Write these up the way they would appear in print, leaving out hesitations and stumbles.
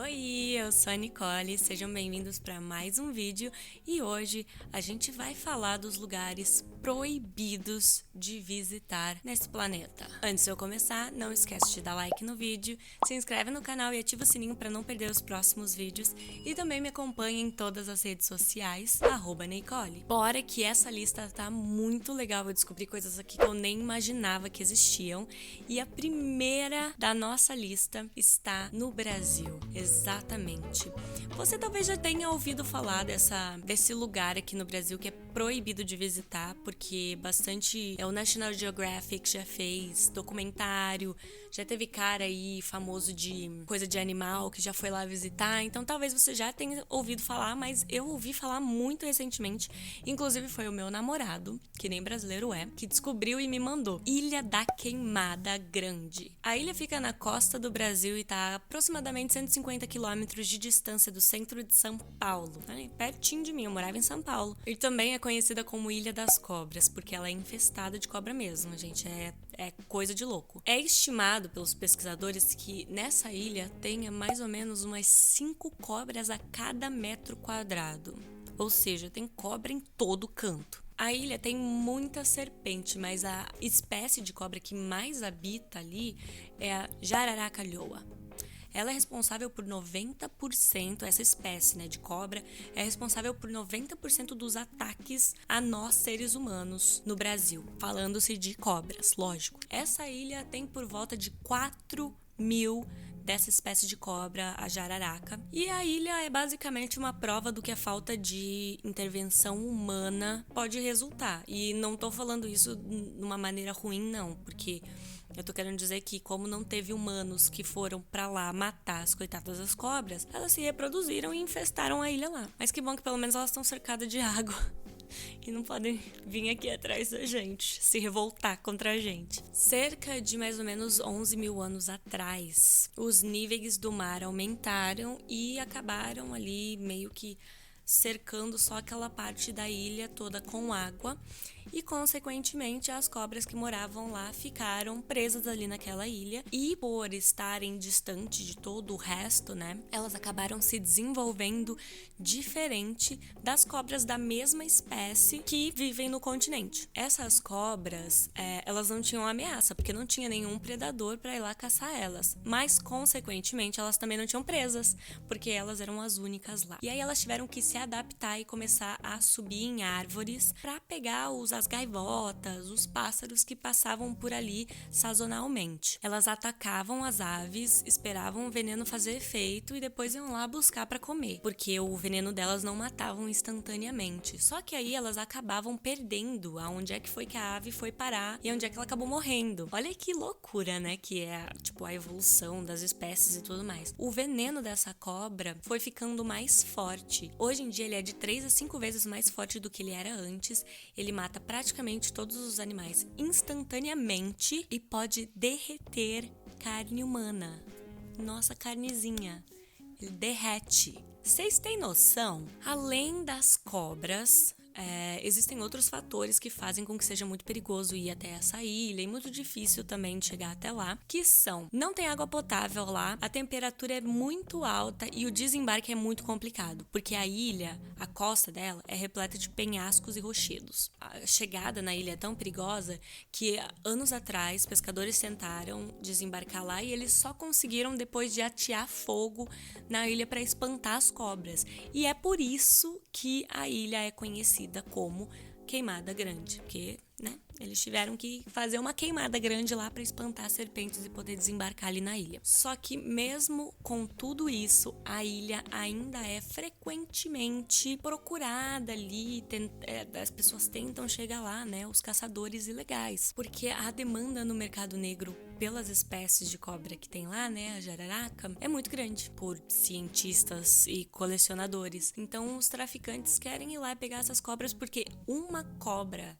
Oi, eu sou a Nicole, sejam bem-vindos para mais um vídeo e hoje a gente vai falar dos lugares proibidos de visitar nesse planeta. Antes de eu começar, não esquece de dar like no vídeo, se inscreve no canal e ativa o sininho para não perder os próximos vídeos e também me acompanhe em todas as redes sociais, @Nicole. Bora que essa lista tá muito legal, eu descobri coisas aqui que eu nem imaginava que existiam e a primeira da nossa lista está no Brasil. Exatamente. Você talvez já tenha ouvido falar desse lugar aqui no Brasil que é proibido de visitar, porque o National Geographic já fez documentário, já teve cara aí famoso de coisa de animal que já foi lá visitar, então talvez você já tenha ouvido falar, mas eu ouvi falar muito recentemente, inclusive foi o meu namorado, que nem brasileiro é, que descobriu e me mandou. Ilha da Queimada Grande. A ilha fica na costa do Brasil e está a aproximadamente 150 quilômetros de distância do centro de São Paulo. Pertinho de mim, eu morava em São Paulo. E também é conhecida como Ilha das Cobras, porque ela é infestada de cobra mesmo, gente. É coisa de louco. É estimado pelos pesquisadores que nessa ilha tenha mais ou menos umas 5 cobras a cada metro quadrado. Ou seja, tem cobra em todo canto. A ilha tem muita serpente, mas a espécie de cobra que mais habita ali é a jararaca-leoa. Ela é responsável por 90%, essa espécie, de cobra, é responsável por 90% dos ataques a nós seres humanos no Brasil, falando-se de cobras, lógico. Essa ilha tem por volta de 4.000 dessa espécie de cobra, a jararaca. E a ilha é basicamente uma prova do que a falta de intervenção humana pode resultar. E não tô falando isso de uma maneira ruim, não, porque eu tô querendo dizer que como não teve humanos que foram pra lá matar as coitadas das cobras, elas se reproduziram e infestaram a ilha lá. Mas que bom que pelo menos elas estão cercadas de água e não podem vir aqui atrás da gente, se revoltar contra a gente. Cerca de mais ou menos 11.000 anos atrás, os níveis do mar aumentaram e acabaram ali meio que cercando só aquela parte da ilha toda com água e, consequentemente, as cobras que moravam lá ficaram presas ali naquela ilha e, por estarem distante de todo o resto, elas acabaram se desenvolvendo diferente das cobras da mesma espécie que vivem no continente. Essas cobras, elas não tinham ameaça, porque não tinha nenhum predador para ir lá caçar elas, mas, consequentemente, elas também não tinham presas, porque elas eram as únicas lá. E aí elas tiveram que se adaptar e começar a subir em árvores para pegar as gaivotas, os pássaros que passavam por ali sazonalmente. Elas atacavam as aves, esperavam o veneno fazer efeito e depois iam lá buscar para comer, porque o veneno delas não matavam instantaneamente. Só que aí elas acabavam perdendo aonde é que foi que a ave foi parar e onde é que ela acabou morrendo. Olha que loucura, que é a evolução das espécies e tudo mais. O veneno dessa cobra foi ficando mais forte. Hoje em dia ele é de 3 a 5 vezes mais forte do que ele era antes. Ele mata praticamente todos os animais instantaneamente e pode derreter carne humana. Nossa carnezinha. Ele derrete. Vocês têm noção? Além das cobras, existem outros fatores que fazem com que seja muito perigoso ir até essa ilha e muito difícil também de chegar até lá, que são: não tem água potável lá, a temperatura é muito alta e o desembarque é muito complicado, porque a ilha, a costa dela, é repleta de penhascos e rochedos. A chegada na ilha é tão perigosa que anos atrás pescadores tentaram desembarcar lá e eles só conseguiram depois de atear fogo na ilha para espantar as cobras. E é por isso que a ilha é conhecida como Queimada Grande, porque, eles tiveram que fazer uma queimada grande lá para espantar serpentes e poder desembarcar ali na ilha. Só que mesmo com tudo isso, a ilha ainda é frequentemente procurada ali, as pessoas tentam chegar lá, os caçadores ilegais, porque a demanda no mercado negro pelas espécies de cobra que tem lá, a jararaca, é muito grande por cientistas e colecionadores. Então os traficantes querem ir lá pegar essas cobras porque uma cobra,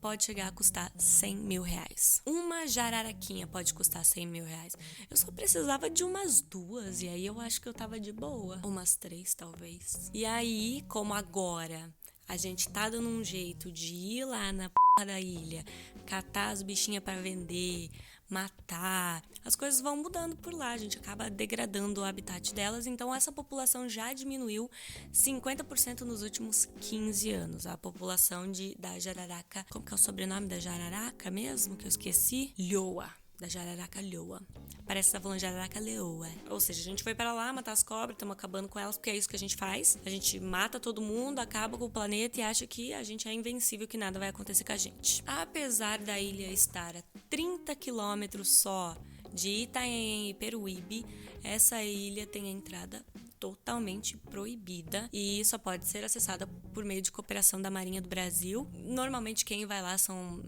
pode chegar a custar 100 mil reais. Uma jararaquinha pode custar 100 mil reais. Eu só precisava de umas 2 e aí eu acho que eu tava de boa. Umas 3 talvez. E aí, como agora a gente tá dando um jeito de ir lá na da ilha, catar as bichinhas para vender, matar. As coisas vão mudando por lá, a gente acaba degradando o habitat delas, então essa população já diminuiu 50% nos últimos 15 anos. A população da jararaca, como que é o sobrenome da jararaca mesmo, que eu esqueci? Lhoa. Da jararaca leoa. Parece que tá falando jararaca leoa. Ou seja, a gente foi para lá matar as cobras, estamos acabando com elas, porque é isso que a gente faz. A gente mata todo mundo, acaba com o planeta e acha que a gente é invencível, que nada vai acontecer com a gente. Apesar da ilha estar a 30 quilômetros só de Itanhaém e Peruíbe, essa ilha tem a entrada totalmente proibida e só pode ser acessada por meio de cooperação da Marinha do Brasil. Normalmente quem vai lá são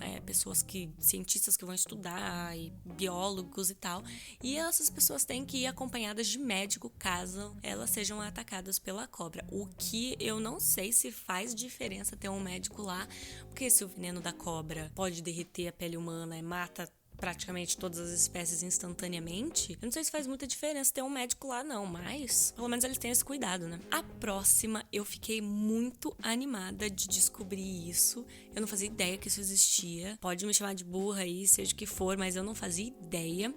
cientistas que vão estudar, e biólogos e tal, e essas pessoas têm que ir acompanhadas de médico caso elas sejam atacadas pela cobra, o que eu não sei se faz diferença ter um médico lá, porque se o veneno da cobra pode derreter a pele humana e mata praticamente todas as espécies instantaneamente, eu não sei se faz muita diferença ter um médico lá não, mas pelo menos eles têm esse cuidado, né? A próxima, eu fiquei muito animada de descobrir isso. Eu não fazia ideia que isso existia. Pode me chamar de burra aí, seja o que for, mas eu não fazia ideia.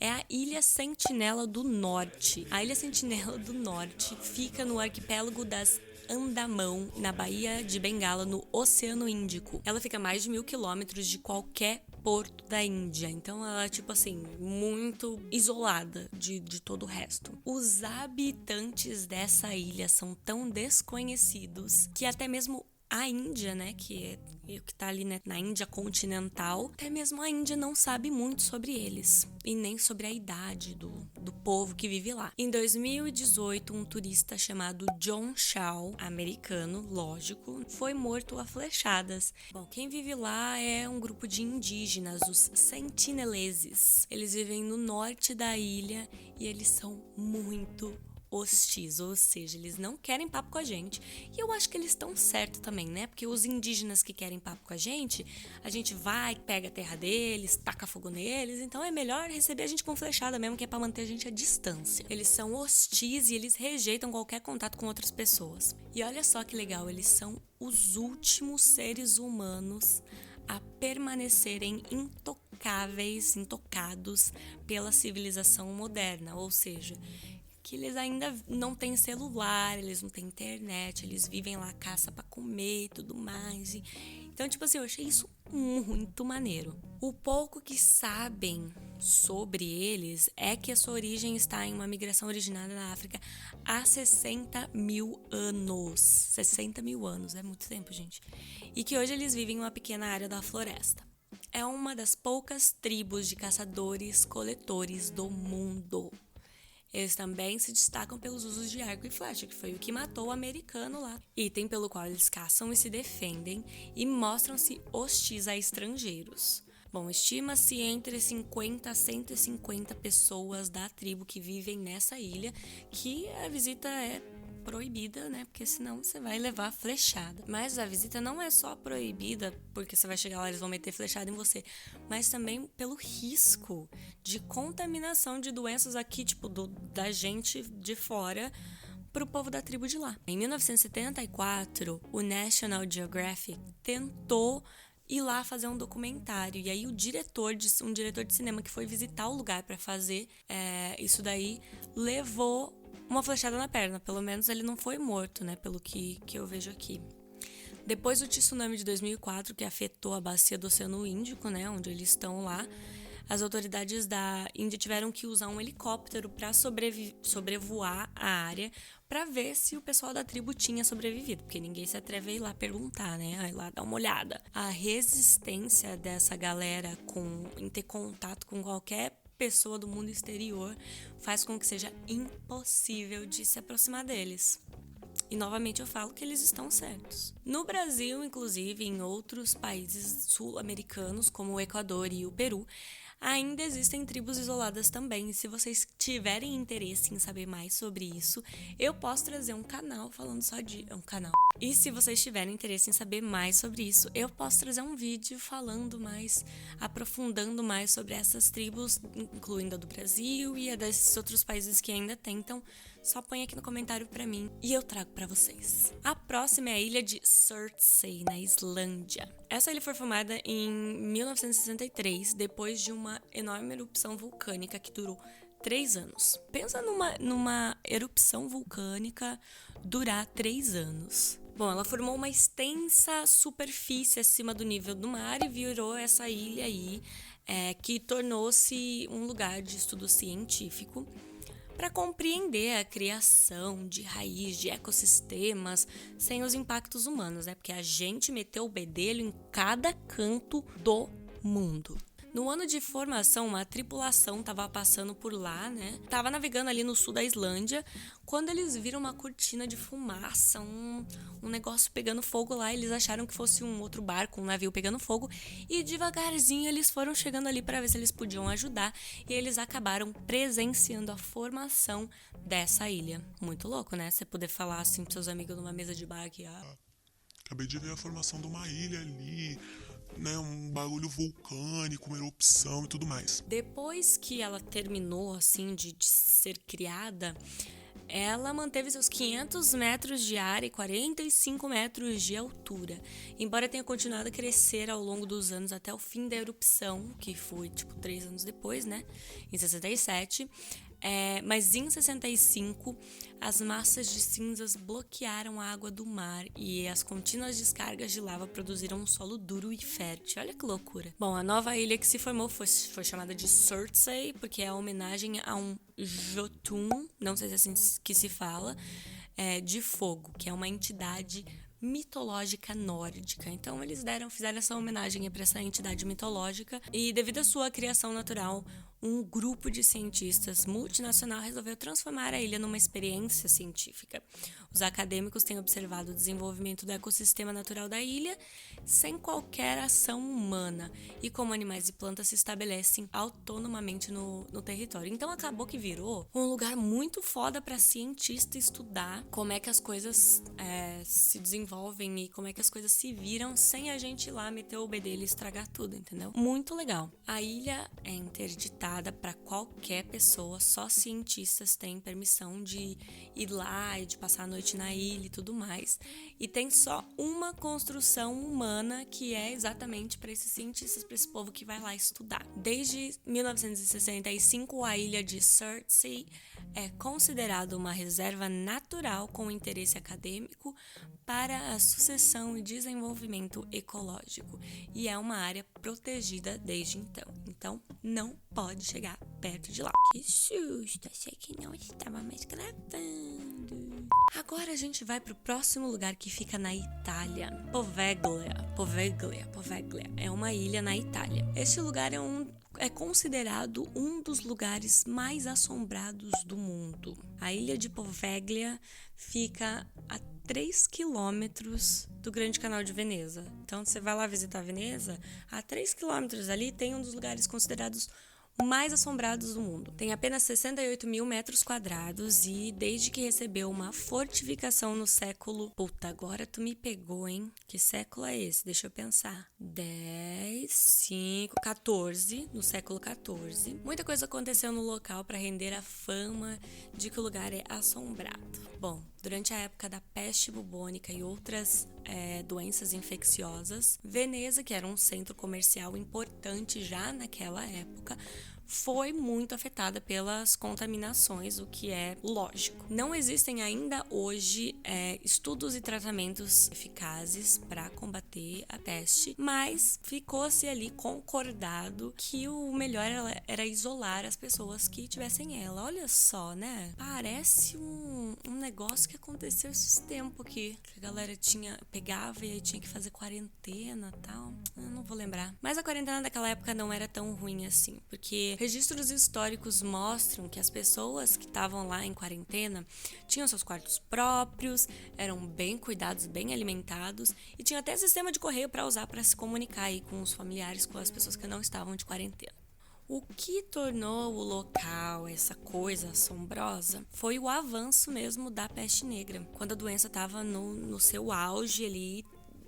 É a Ilha Sentinela do Norte. A Ilha Sentinela do Norte fica no arquipélago das Andamão, na Baía de Bengala, no Oceano Índico. Ela fica a mais de 1.000 quilômetros de qualquer porto da Índia, então ela é tipo assim, muito isolada de todo o resto. Os habitantes dessa ilha são tão desconhecidos que até mesmo a Índia, né, que tá ali, né, na Índia continental, até mesmo a Índia não sabe muito sobre eles e nem sobre a idade do povo que vive lá. Em 2018, um turista chamado John Shaw, americano, lógico, foi morto a flechadas. Bom, quem vive lá é um grupo de indígenas, os sentineleses. Eles vivem no norte da ilha e eles são muito hostis, ou seja, eles não querem papo com a gente. E eu acho que eles estão certo também, né? Porque os indígenas que querem papo com a gente vai, pega a terra deles, taca fogo neles, então é melhor receber a gente com flechada mesmo, que é pra manter a gente à distância. Eles são hostis e eles rejeitam qualquer contato com outras pessoas. E olha só que legal, eles são os últimos seres humanos a permanecerem intocados pela civilização moderna, ou seja, que eles ainda não têm celular, eles não têm internet, eles vivem lá, caça pra comer e tudo mais. Então, tipo assim, eu achei isso muito maneiro. O pouco que sabem sobre eles é que a sua origem está em uma migração originária na África há 60 mil anos. 60 mil anos, é muito tempo, gente. E que hoje eles vivem em uma pequena área da floresta. É uma das poucas tribos de caçadores-coletores do mundo. Eles também se destacam pelos usos de arco e flecha, que foi o que matou o americano lá. Item pelo qual eles caçam e se defendem e mostram-se hostis a estrangeiros. Bom, estima-se entre 50 a 150 pessoas da tribo que vivem nessa ilha, que a visita é proibida, né? Porque senão você vai levar flechada. Mas a visita não é só proibida porque você vai chegar lá e eles vão meter flechada em você, mas também pelo risco de contaminação de doenças aqui, tipo, da gente de fora pro povo da tribo de lá. Em 1974, o National Geographic tentou ir lá fazer um documentário, e aí um diretor de cinema que foi visitar o lugar para fazer isso daí, levou uma flechada na perna. Pelo menos ele não foi morto, né, pelo que eu vejo aqui. Depois do tsunami de 2004, que afetou a bacia do Oceano Índico, né, onde eles estão lá, as autoridades da Índia tiveram que usar um helicóptero para sobrevoar a área para ver se o pessoal da tribo tinha sobrevivido, porque ninguém se atreve a ir lá perguntar, né? A ir lá dar uma olhada. A resistência dessa galera em ter contato com qualquer pessoa do mundo exterior faz com que seja impossível de se aproximar deles. E novamente eu falo que eles estão certos. No Brasil, inclusive, em outros países sul-americanos, como o Equador e o Peru, ainda existem tribos isoladas também. E se vocês tiverem interesse em saber mais sobre isso, eu posso trazer um canal falando só de... um canal. E se vocês tiverem interesse em saber mais sobre isso, eu posso trazer um vídeo falando mais, aprofundando mais sobre essas tribos, incluindo a do Brasil e a desses outros países que ainda tentam só põe aqui no comentário pra mim e eu trago pra vocês. A próxima é a ilha de Surtsey, na Islândia. Essa ilha foi formada em 1963, depois de uma enorme erupção vulcânica que durou 3 anos. Pensa numa erupção vulcânica durar 3 anos. Bom, ela formou uma extensa superfície acima do nível do mar e virou essa ilha aí, que tornou-se um lugar de estudo científico para compreender a criação de raiz de ecossistemas sem os impactos humanos, né? Porque a gente meteu o bedelho em cada canto do mundo. No ano de formação, uma tripulação estava passando por lá, né? Tava navegando ali no sul da Islândia, quando eles viram uma cortina de fumaça, um negócio pegando fogo lá. Eles acharam que fosse um outro barco, um navio pegando fogo, e devagarzinho eles foram chegando ali para ver se eles podiam ajudar, e eles acabaram presenciando a formação dessa ilha. Muito louco, né? Você poder falar assim pros seus amigos numa mesa de bar que acabei de ver a formação de uma ilha ali, né, um bagulho vulcânico, uma erupção e tudo mais. Depois que ela terminou, assim, de ser criada, ela manteve seus 500 metros de área e 45 metros de altura, embora tenha continuado a crescer ao longo dos anos até o fim da erupção, que foi, 3 anos depois, né, em 67. Mas em 65, as massas de cinzas bloquearam a água do mar e as contínuas descargas de lava produziram um solo duro e fértil. Olha que loucura. Bom, a nova ilha que se formou foi chamada de Surtsey, porque é a homenagem a um Jotun, não sei se é assim que se fala, de fogo, que é uma entidade mitológica nórdica. Então eles fizeram essa homenagem para essa entidade mitológica, e devido à sua criação natural, um grupo de cientistas multinacional resolveu transformar a ilha numa experiência científica. Os acadêmicos têm observado o desenvolvimento do ecossistema natural da ilha sem qualquer ação humana, e como animais e plantas se estabelecem autonomamente no território. Então acabou que virou um lugar muito foda para cientista estudar como é que as coisas se desenvolvem e como é que as coisas se viram sem a gente ir lá meter o bedelho e estragar tudo, entendeu? Muito legal. A ilha é interditada para qualquer pessoa, só cientistas têm permissão de ir lá e de passar a noite na ilha e tudo mais. E tem só uma construção humana que é exatamente para esses cientistas, para esse povo que vai lá estudar. Desde 1965, a ilha de Surtsey é considerada uma reserva natural com interesse acadêmico para a sucessão e desenvolvimento ecológico, e é uma área protegida desde então. Então, não pode chegar perto de lá. Que susto, achei que não estava mais gravando. Agora a gente vai pro próximo lugar, que fica na Itália. Poveglia é uma ilha na Itália. Este lugar é considerado um dos lugares mais assombrados do mundo. A ilha de Poveglia fica a 3 quilômetros do Grande Canal de Veneza. Então, você vai lá visitar Veneza, a 3 quilômetros ali tem um dos lugares considerados mais assombrados do mundo. Tem apenas 68 mil metros quadrados e desde que recebeu uma fortificação no século... Puta, agora tu me pegou, hein? Que século é esse? Deixa eu pensar. 10, 5, 14, no século 14. Muita coisa aconteceu no local para render a fama de que o lugar é assombrado. Bom, durante a época da peste bubônica e outras doenças infecciosas, Veneza, que era um centro comercial importante já naquela época, foi muito afetada pelas contaminações, o que é lógico. Não existem ainda hoje estudos e tratamentos eficazes para combater a peste, mas ficou-se ali concordado que o melhor era isolar as pessoas que tivessem ela. Olha só, né? Parece um negócio que aconteceu esses tempos aqui, que a galera pegava e aí tinha que fazer quarentena e tal. Eu não vou lembrar. Mas a quarentena daquela época não era tão ruim assim, porque registros históricos mostram que as pessoas que estavam lá em quarentena tinham seus quartos próprios, eram bem cuidados, bem alimentados, e tinha até sistema de correio para usar para se comunicar aí com os familiares, com as pessoas que não estavam de quarentena. O que tornou o local essa coisa assombrosa foi o avanço mesmo da peste negra. Quando a doença estava no seu auge ali,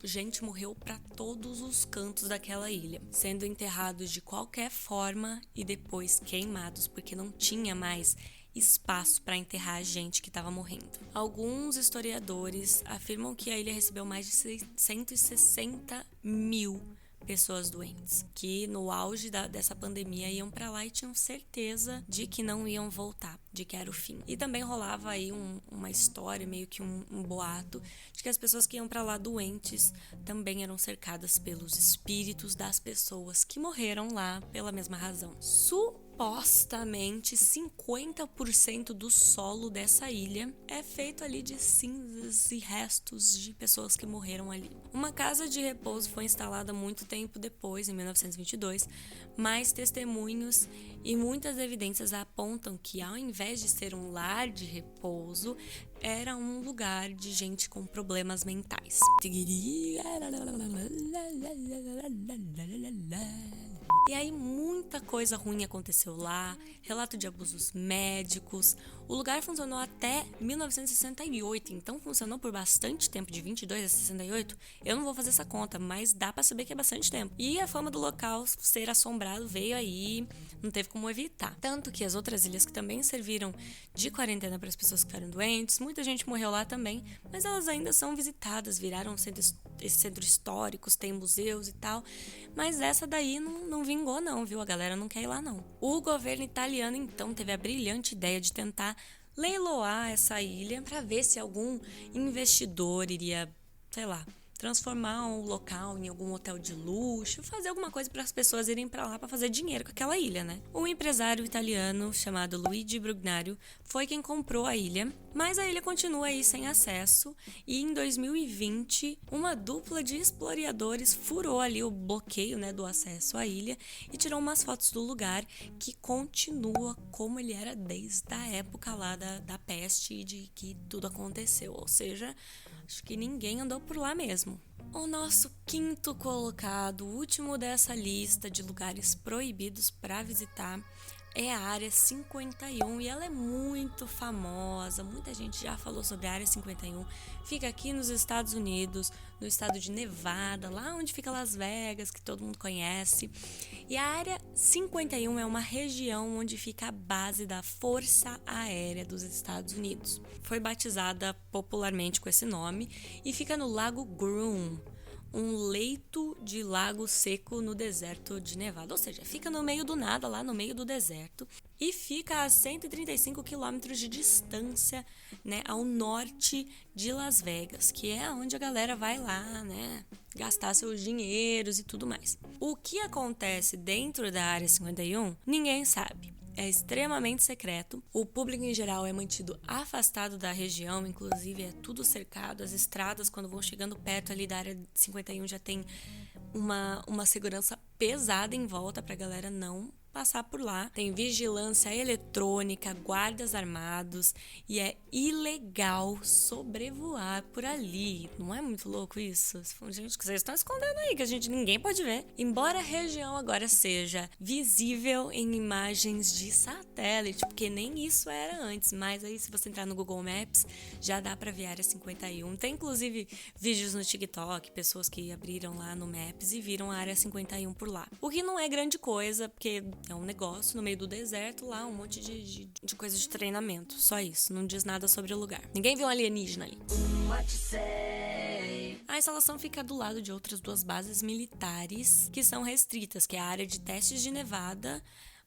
gente morreu para todos os cantos daquela ilha, sendo enterrados de qualquer forma e depois queimados, porque não tinha mais espaço para enterrar a gente que estava morrendo. Alguns historiadores afirmam que a ilha recebeu mais de 160 mil pessoas doentes, que no auge dessa pandemia iam pra lá e tinham certeza de que não iam voltar, de que era o fim. E também rolava aí uma história, meio que um boato, de que as pessoas que iam pra lá doentes também eram cercadas pelos espíritos das pessoas que morreram lá pela mesma razão. Supostamente 50% do solo dessa ilha é feito ali de cinzas e restos de pessoas que morreram ali. Uma casa de repouso foi instalada muito tempo depois, em 1922, mas testemunhos e muitas evidências apontam que, ao invés de ser um lar de repouso, era um lugar de gente com problemas mentais. E aí muita coisa ruim aconteceu lá, relato de abusos médicos. O lugar funcionou até 1968, então funcionou por bastante tempo, de 22 a 68. Eu não vou fazer essa conta, mas dá pra saber que é bastante tempo. E a fama do local ser assombrado veio aí, não teve como evitar. Tanto que as outras ilhas que também serviram de quarentena para as pessoas que ficaram doentes, muita gente morreu lá também, mas elas ainda são visitadas, viraram centros históricos, tem museus e tal. Mas essa daí não vingou não, viu? A galera não quer ir lá não. O governo italiano então teve a brilhante ideia de tentar leiloar essa ilha para ver se algum investidor iria, sei lá, transformar o local em algum hotel de luxo, fazer alguma coisa para as pessoas irem para lá para fazer dinheiro com aquela ilha, né? Um empresário italiano chamado Luigi Brugnaro foi quem comprou a ilha, mas a ilha continua aí sem acesso e em 2020 uma dupla de exploradores furou ali o bloqueio, né, do acesso à ilha e tirou umas fotos do lugar que continua como ele era desde a época lá da peste e de que tudo aconteceu, ou seja, acho que ninguém andou por lá mesmo. O nosso quinto colocado, o último dessa lista de lugares proibidos para visitar, é a Área 51 e ela é muito famosa. Muita gente já falou sobre a Área 51. Fica aqui nos Estados Unidos, no estado de Nevada, lá onde fica Las Vegas, que todo mundo conhece. E a Área 51 é uma região onde fica a base da Força Aérea dos Estados Unidos. Foi batizada popularmente com esse nome e fica no Lago Groom, um leito de lago seco no deserto de Nevada, ou seja, fica no meio do nada, lá no meio do deserto, e fica a 135 quilômetros de distância, né, ao norte de Las Vegas, que é onde a galera vai lá, né, gastar seus dinheiros e tudo mais. O que acontece dentro da Área 51, ninguém sabe. É extremamente secreto, o público em geral é mantido afastado da região, inclusive é tudo cercado, as estradas quando vão chegando perto ali da área 51 já tem uma segurança pesada em volta pra galera não passar por lá. Tem vigilância eletrônica, guardas armados e é ilegal sobrevoar por ali. Não é muito louco isso? Gente, que vocês estão escondendo aí, que ninguém pode ver. Embora a região agora seja visível em imagens de satélite, porque nem isso era antes, mas aí se você entrar no Google Maps, já dá pra ver a Área 51. Tem inclusive vídeos no TikTok, pessoas que abriram lá no Maps e viram a Área 51 por lá. O que não é grande coisa, porque é um negócio no meio do deserto lá, um monte de coisa de treinamento. Só isso, não diz nada sobre o lugar. Ninguém viu um alienígena ali. A instalação fica do lado de outras duas bases militares que são restritas, que é a área de testes de Nevada,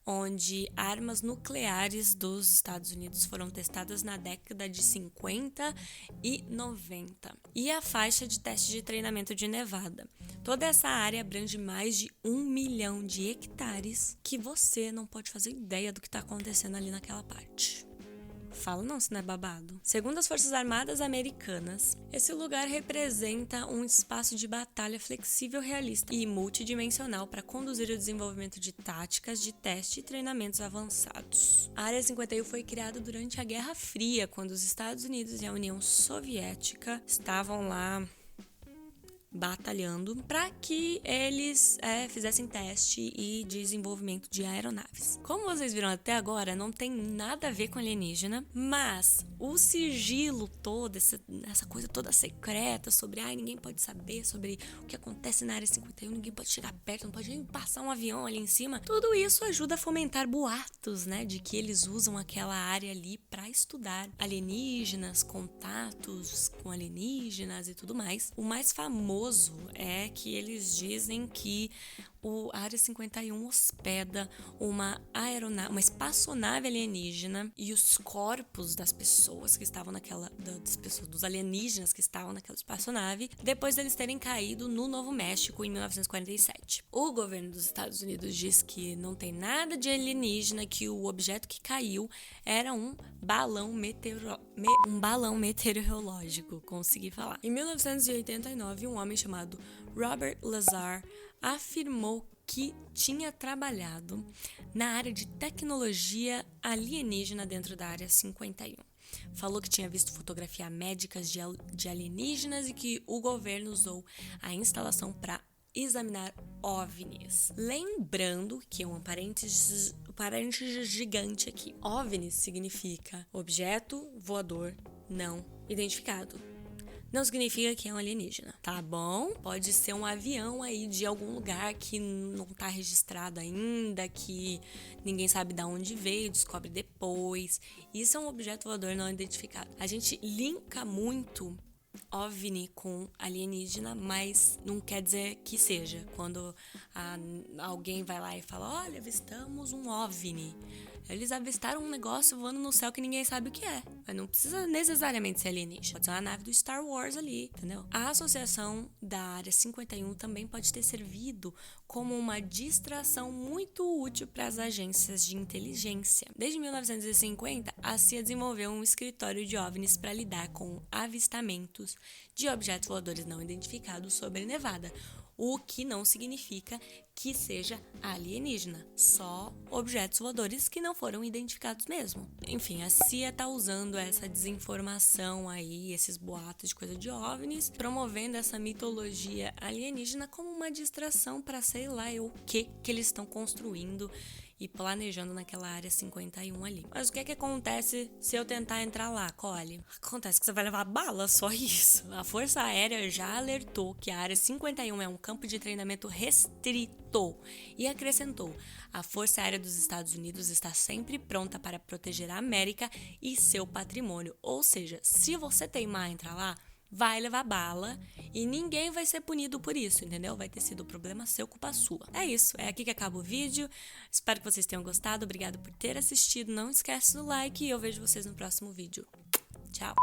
onde armas nucleares dos Estados Unidos foram testadas na década de 50 e 90. E a faixa de teste de treinamento de Nevada. Toda essa área abrange mais de 1 milhão de hectares que você não pode fazer ideia do que está acontecendo ali naquela parte. Fala não, se não é babado. Segundo as Forças Armadas Americanas, esse lugar representa um espaço de batalha flexível, realista e multidimensional para conduzir o desenvolvimento de táticas de teste e treinamentos avançados. A Área 51 foi criada durante a Guerra Fria, quando os Estados Unidos e a União Soviética estavam lá batalhando para que eles fizessem teste e desenvolvimento de aeronaves. Como vocês viram até agora, não tem nada a ver com alienígena, mas o sigilo todo, essa coisa toda secreta sobre ninguém pode saber sobre o que acontece na Área 51, ninguém pode chegar perto, não pode nem passar um avião ali em cima. Tudo isso ajuda a fomentar boatos, né, de que eles usam aquela área ali para estudar alienígenas, contatos com alienígenas e tudo mais. O mais famoso é que eles dizem que a Área 51 hospeda uma espaçonave alienígena e os corpos das pessoas que estavam dos alienígenas que estavam naquela espaçonave, depois deles terem caído no Novo México em 1947. O governo dos Estados Unidos diz que não tem nada de alienígena, que o objeto que caiu era um balão meteorológico, consegui falar. Em 1989, um homem chamado Robert Lazar afirmou que tinha trabalhado na área de tecnologia alienígena dentro da Área 51. Falou que tinha visto fotografias médicas de alienígenas e que o governo usou a instalação para examinar OVNIs. Lembrando que um parênteses gigante aqui. OVNIs significa objeto voador não identificado. Não significa que é um alienígena, tá bom? Pode ser um avião aí de algum lugar que não tá registrado ainda, que ninguém sabe de onde veio, descobre depois. Isso é um objeto voador não identificado. A gente linka muito OVNI com alienígena, mas não quer dizer que seja. Quando alguém vai lá e fala, olha, avistamos um OVNI. Eles avistaram um negócio voando no céu que ninguém sabe o que é. Mas não precisa necessariamente ser alienígena. Pode ser uma nave do Star Wars ali, entendeu? A associação da Área 51 também pode ter servido como uma distração muito útil para as agências de inteligência. Desde 1950, a CIA desenvolveu um escritório de OVNIs para lidar com avistamentos de objetos voadores não identificados sobre Nevada, o que não significa que seja alienígena, só objetos voadores que não foram identificados mesmo. Enfim, a CIA tá usando essa desinformação aí, esses boatos de coisa de OVNIs, promovendo essa mitologia alienígena como uma distração para sei lá o que eles estão construindo e planejando naquela Área 51 ali. Mas o que acontece se eu tentar entrar lá, Cole? Acontece que você vai levar bala, só isso. A Força Aérea já alertou que a Área 51 é um campo de treinamento restrito e acrescentou: a Força Aérea dos Estados Unidos está sempre pronta para proteger a América e seu patrimônio. Ou seja, se você teimar entrar lá, vai levar bala e ninguém vai ser punido por isso, entendeu? Vai ter sido problema seu, culpa sua. É isso, é aqui que acaba o vídeo. Espero que vocês tenham gostado, obrigado por ter assistido. Não esquece do like e eu vejo vocês no próximo vídeo. Tchau!